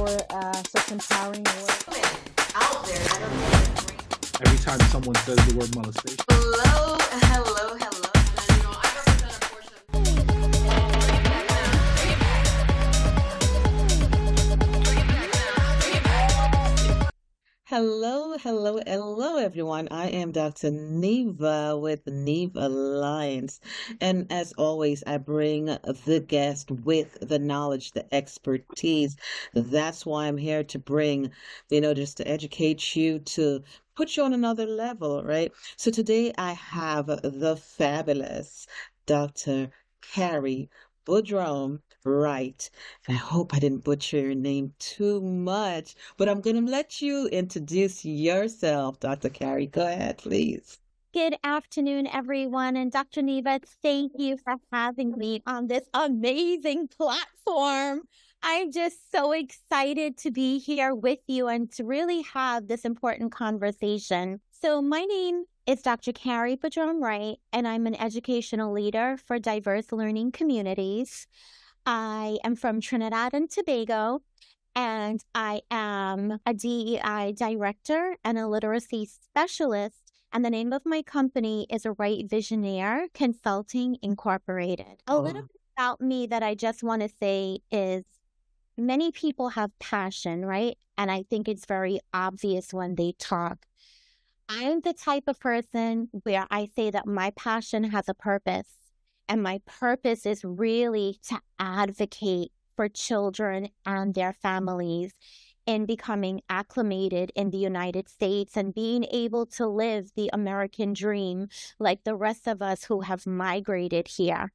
for such empowering work. Out there that are making Every time someone says the word molestation. hello. And, I represent a portion. Hello, everyone. I am Dr. Neva with Neva Alliance. And as always, I bring the guest with the knowledge, the expertise. That's why I'm here to bring, just to educate you, to put you on another level, right? So today I have the fabulous Dr. Cary Boodram-Wright. And I hope I didn't butcher your name too much, but I'm going to let you introduce yourself, Dr. Cary. Go ahead, please. Good afternoon, everyone. And Dr. Neva, thank you for having me on this amazing platform. I'm just so excited to be here with you and to really have this important conversation. So my name is Dr. Cary Boodram-Wright, and I'm an educational leader for diverse learning communities. I am from Trinidad and Tobago, and I am a DEI director and a literacy specialist. And the name of my company is Wright Visionaire Consulting Incorporated. A little bit about me that I just want to say is many people have passion, right? And I think it's very obvious when they talk. I'm the type of person where I say that my passion has a purpose. And my purpose is really to advocate for children and their families in becoming acclimated in the United States and being able to live the American dream like the rest of us who have migrated here.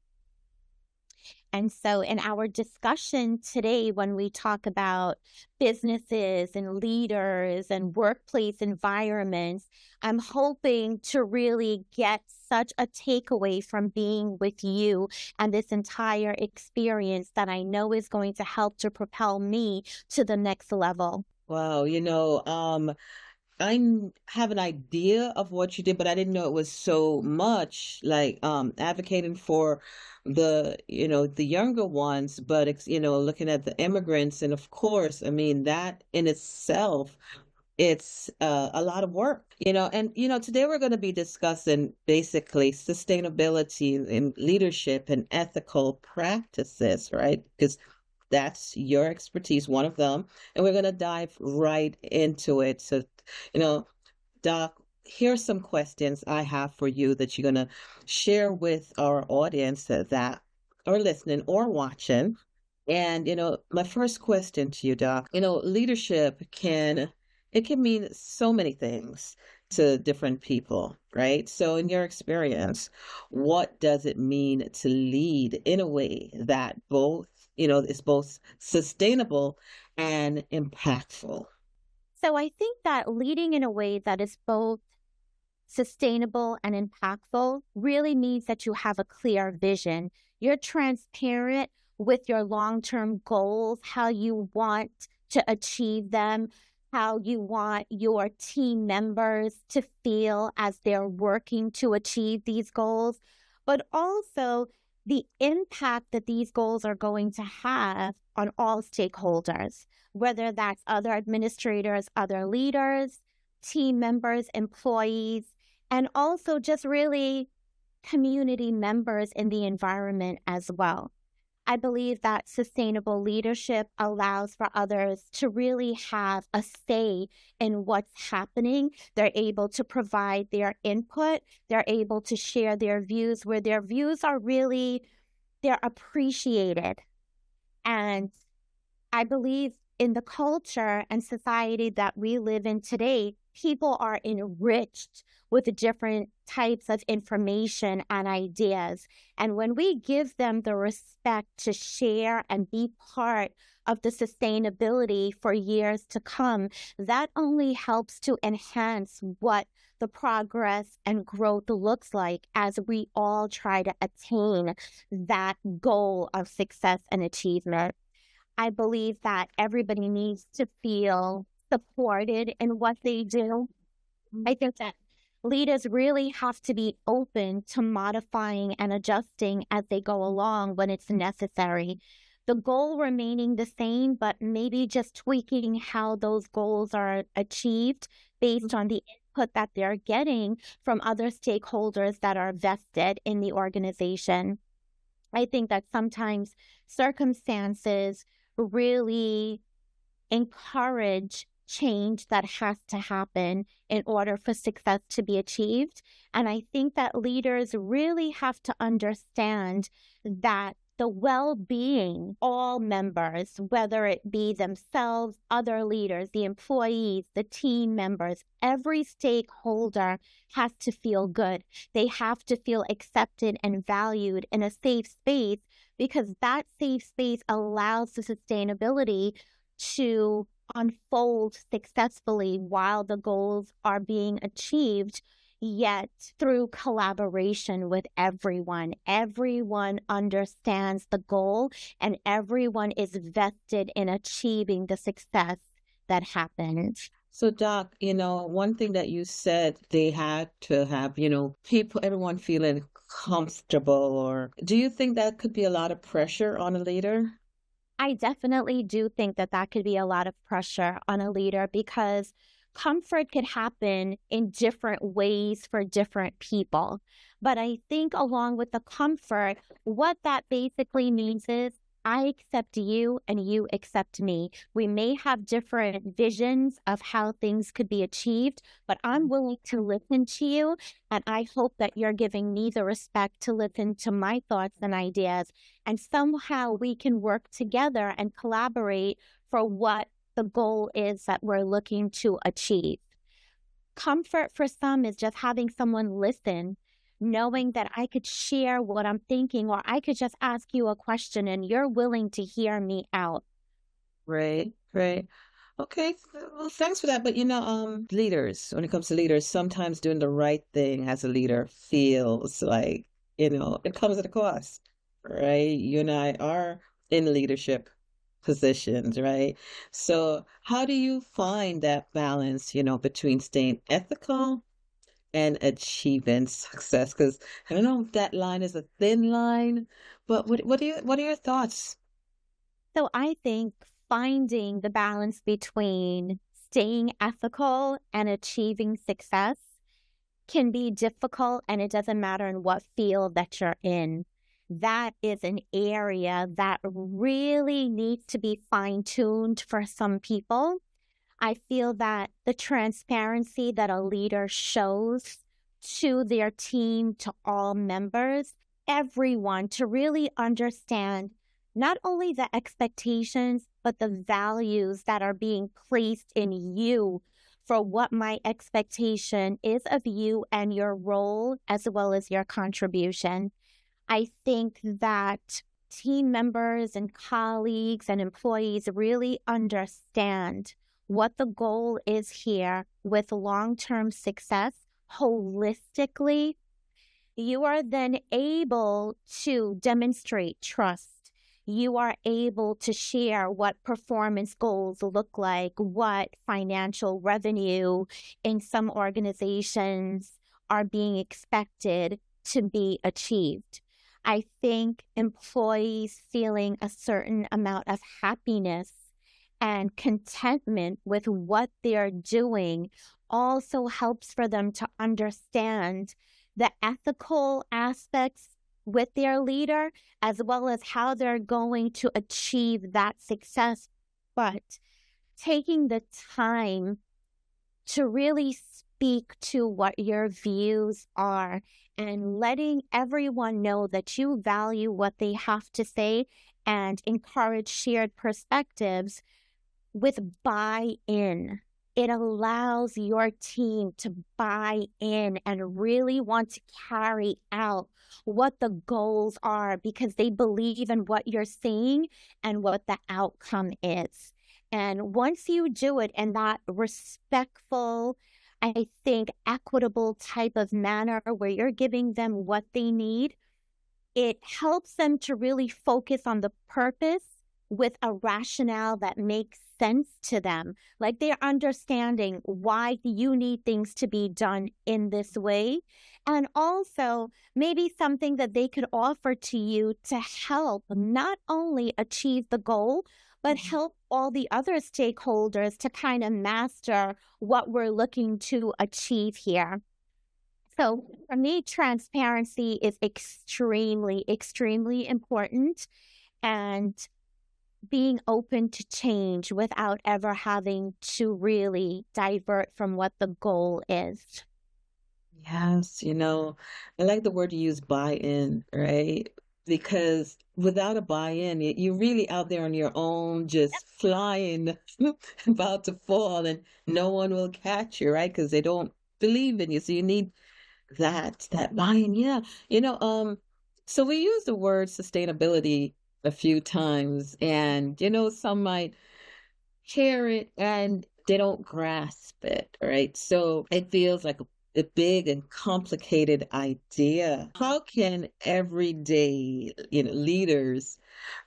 And so in our discussion today, when we talk about businesses and leaders and workplace environments, I'm hoping to really get such a takeaway from being with you and this entire experience that I know is going to help to propel me to the next level. Wow, I have an idea of what you did, but I didn't know it was so much like advocating for the younger ones, but looking at the immigrants, and of course, I mean that in itself, it's a lot of work, and today we're going to be discussing basically sustainability in leadership and ethical practices, right? Because that's your expertise, one of them, and we're going to dive right into it. So, Doc, here's some questions I have for you that you're going to share with our audience that are listening or watching. And, my first question to you, Doc, leadership can mean so many things to different people, right? So in your experience, what does it mean to lead in a way that both, is both sustainable and impactful? So I think that leading in a way that is both sustainable and impactful really means that you have a clear vision. You're transparent with your long-term goals, how you want to achieve them, how you want your team members to feel as they're working to achieve these goals, but also the impact that these goals are going to have on all stakeholders, whether that's other administrators, other leaders, team members, employees, and also just really community members in the environment as well. I believe that sustainable leadership allows for others to really have a say in what's happening. They're able to provide their input. They're able to share their views where their views are really, they're appreciated. And I believe in the culture and society that we live in today, people are enriched with different types of information and ideas. And when we give them the respect to share and be part of the sustainability for years to come, that only helps to enhance what the progress and growth looks like as we all try to attain that goal of success and achievement. I believe that everybody needs to feel supported in what they do. I think that leaders really have to be open to modifying and adjusting as they go along when it's necessary. the goal remaining the same, but maybe just tweaking how those goals are achieved based on the input that they're getting from other stakeholders that are vested in the organization. I think that sometimes circumstances really encourage change that has to happen in order for success to be achieved. And I think that leaders really have to understand that the well-being, all members, whether it be themselves, other leaders, the employees, the team members, every stakeholder has to feel good. They have to feel accepted and valued in a safe space, because that safe space allows the sustainability to unfold successfully while the goals are being achieved, yet through collaboration with everyone. Everyone understands the goal and everyone is vested in achieving the success that happens. So, Doc, one thing that you said, they had to have, everyone feeling comfortable, or do you think that could be a lot of pressure on a leader? I definitely do think that that could be a lot of pressure on a leader, because comfort could happen in different ways for different people. But I think along with the comfort, what that basically means is I accept you and you accept me. We may have different visions of how things could be achieved, but I'm willing to listen to you. And I hope that you're giving me the respect to listen to my thoughts and ideas. And somehow we can work together and collaborate for what the goal is that we're looking to achieve. Comfort for some is just having someone listen, knowing that I could share what I'm thinking, or I could just ask you a question and you're willing to hear me out. Right, right. Okay, well, thanks for that. But leaders, when it comes to leaders, sometimes doing the right thing as a leader feels like, it comes at a cost, right? You and I are in leadership positions, right? So how do you find that balance, between staying ethical and achieving success? Because I don't know if that line is a thin line, but what are your thoughts? So I think finding the balance between staying ethical and achieving success can be difficult, and it doesn't matter in what field that you're in. That is an area that really needs to be fine-tuned for some people. I feel that the transparency that a leader shows to their team, to all members, everyone, to really understand not only the expectations, but the values that are being placed in you for what my expectation is of you and your role, as well as your contribution. I think that team members and colleagues and employees really understand what the goal is here with long-term success holistically. You are then able to demonstrate trust. You are able to share what performance goals look like, what financial revenue in some organizations are being expected to be achieved. I think employees feeling a certain amount of happiness and contentment with what they're doing also helps for them to understand the ethical aspects with their leader, as well as how they're going to achieve that success. But taking the time to really speak to what your views are and letting everyone know that you value what they have to say and encourage shared perspectives with buy-in. It allows your team to buy in and really want to carry out what the goals are, because they believe in what you're saying and what the outcome is. And once you do it in that respectful, I think, equitable type of manner where you're giving them what they need, it helps them to really focus on the purpose with a rationale that makes sense to them. Like they're understanding why you need things to be done in this way. And also maybe something that they could offer to you to help not only achieve the goal, but help all the other stakeholders to kind of master what we're looking to achieve here. So for me, transparency is extremely, extremely important, and being open to change without ever having to really divert from what the goal is. Yes, I like the word you use, buy-in, right? Because without a buy-in, you're really out there on your own, just flying, about to fall, and no one will catch you, right? Because they don't believe in you. So you need that buy-in. Yeah. So we use the word sustainability a few times, and some might hear it and they don't grasp it, right? So it feels like a big and complicated idea. How can everyday, leaders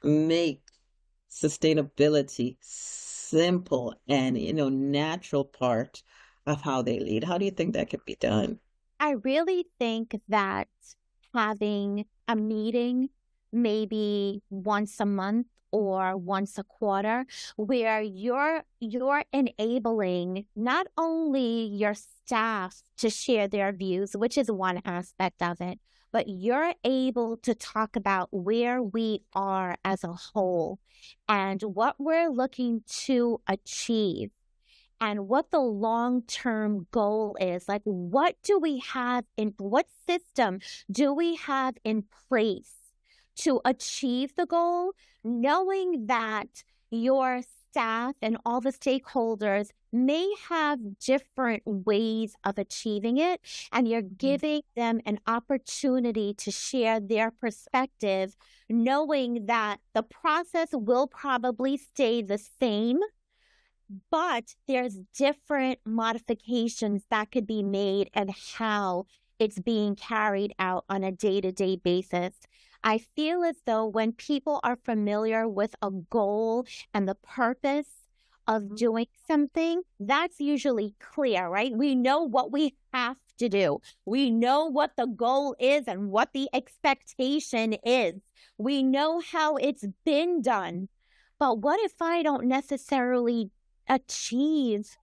make sustainability simple and, natural part of how they lead? How do you think that could be done? I really think that having a meeting maybe once a month or once a quarter where you're enabling not only your staff to share their views, which is one aspect of it, but you're able to talk about where we are as a whole and what we're looking to achieve and what the long-term goal is. Like, what system do we have in place to achieve the goal, knowing that your staff and all the stakeholders may have different ways of achieving it, and you're giving them an opportunity to share their perspective, knowing that the process will probably stay the same, but there's different modifications that could be made and how it's being carried out on a day-to-day basis. I feel as though when people are familiar with a goal and the purpose of doing something, that's usually clear, right? We know what we have to do. We know what the goal is and what the expectation is. We know how it's been done. But what if I don't necessarily achieve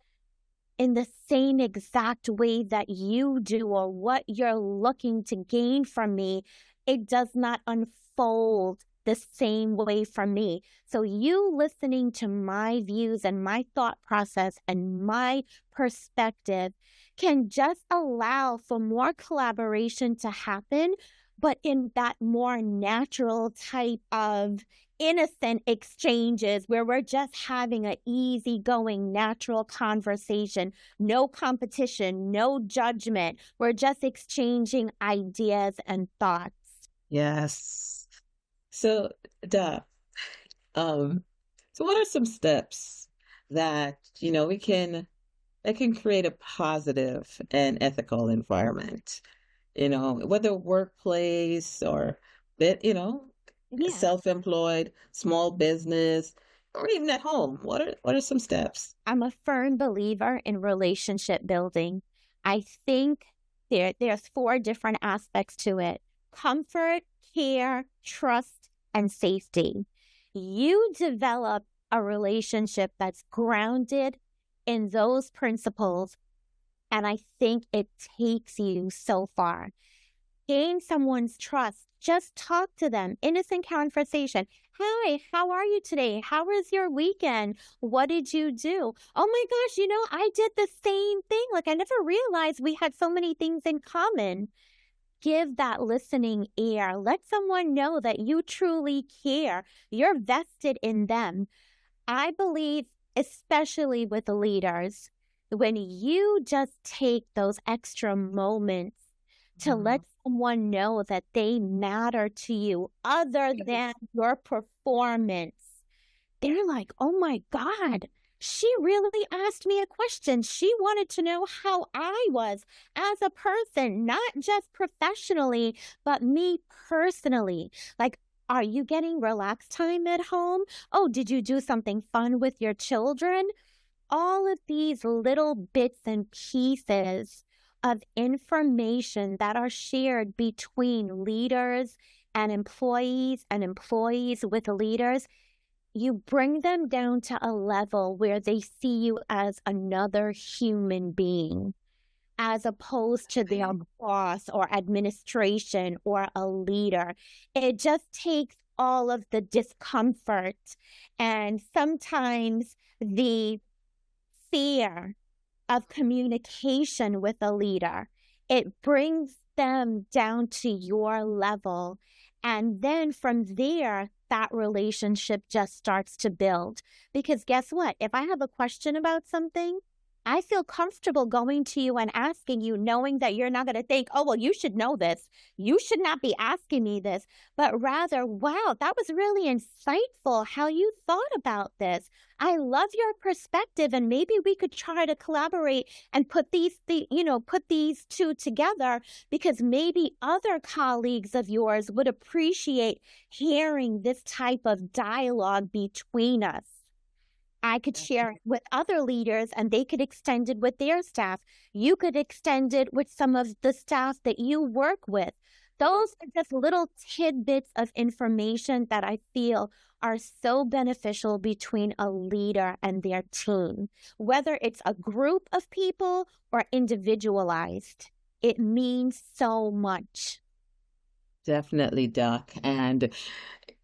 in the same exact way that you do, or what you're looking to gain from me? It does not unfold the same way for me. So you listening to my views and my thought process and my perspective can just allow for more collaboration to happen, but in that more natural type of innocent exchanges where we're just having an easygoing, natural conversation, no competition, no judgment. We're just exchanging ideas and thoughts. Yes. So, so what are some steps that, that can create a positive and ethical environment, whether workplace or Yeah. self-employed, small business, or even at home? What are some steps? I'm a firm believer in relationship building. I think there's 4 different aspects to it: comfort, care, trust, and safety. You develop a relationship that's grounded in those principles, and I think it takes you so far. Gain someone's trust. Just talk to them. Innocent conversation. Hi, how are you today? How was your weekend? What did you do? Oh my gosh, I did the same thing. Like, I never realized we had so many things in common. Give that listening ear. Let someone know that you truly care. You're vested in them. I believe, especially with the leaders, when you just take those extra moments to let someone know that they matter to you other than your performance, they're like, oh my God, she really asked me a question. She wanted to know how I was as a person, not just professionally, but me personally. Like, Are you getting relaxed time at home? Oh, did you do something fun with your children? All of these little bits and pieces of information that are shared between leaders and employees with leaders, you bring them down to a level where they see you as another human being, as opposed to their boss or administration or a leader. It just takes all of the discomfort and sometimes the fear of communication with a leader. It brings them down to your level. And then from there, that relationship just starts to build. Because guess what? If I have a question about something, I feel comfortable going to you and asking you, knowing that you're not going to think, oh, well, you should know this. You should not be asking me this, but rather, wow, that was really insightful how you thought about this. I love your perspective, and maybe we could try to collaborate and put these two together, because maybe other colleagues of yours would appreciate hearing this type of dialogue between us. I could share it with other leaders and they could extend it with their staff. You could extend it with some of the staff that you work with. Those are just little tidbits of information that I feel are so beneficial between a leader and their team. Whether it's a group of people or individualized, it means so much. Definitely, Doc. And,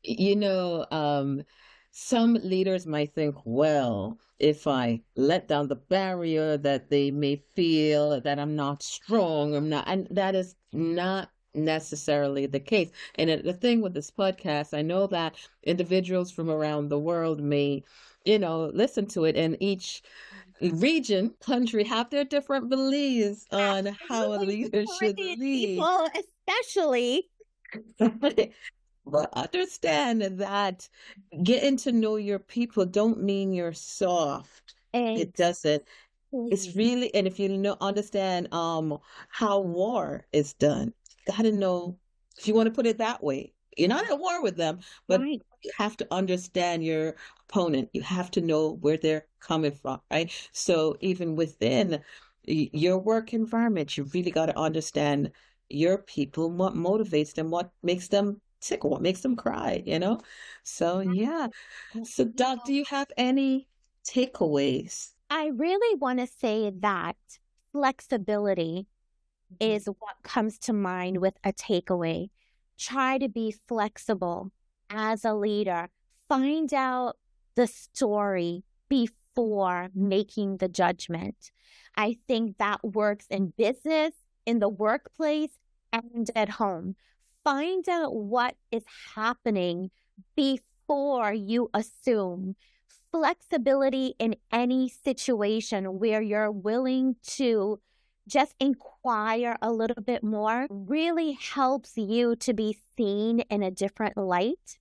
you know, some leaders might think, well, if I let down the barrier, that they may feel that I'm not strong, I'm not, and that is not necessarily the case. And the thing with this podcast, I know that individuals from around the world may, listen to it, and each region, country have their different beliefs on how a Absolutely. leader should Caribbean lead. people, especially. But understand that getting to know your people don't mean you're soft. It doesn't. It's really, and if you understand how war is done, you gotta know, if you want to put it that way. You're not at war with them, but Right. you have to understand your opponent. You have to know where they're coming from, right? So even within your work environment, you really got to understand your people, what motivates them, what makes them tickle, what makes them cry. So yeah. So Doc, do you have any takeaways? I really want to say that flexibility is what comes to mind with a takeaway. Try to be flexible as a leader. Find out the story before making the judgment. I think that works in business, in the workplace, and at home. Find out what is happening before you assume. Flexibility in any situation where you're willing to just inquire a little bit more really helps you to be seen in a different light.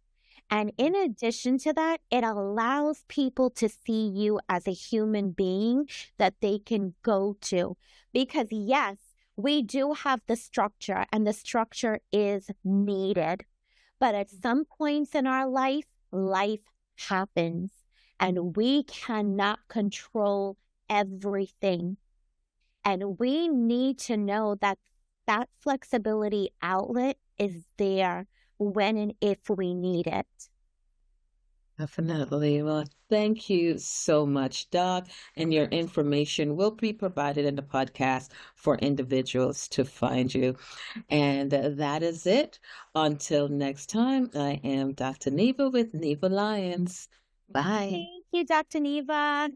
And in addition to that, it allows people to see you as a human being that they can go to. Because yes, we do have the structure and the structure is needed. But at some points in our life, life happens and we cannot control everything. And we need to know that that flexibility outlet is there when and if we need it. Definitely. Well, thank you so much, Doc. And your information will be provided in the podcast for individuals to find you. And that is it. Until next time, I am Dr. Neva with Neva Lyons. Bye. Thank you, Dr. Neva.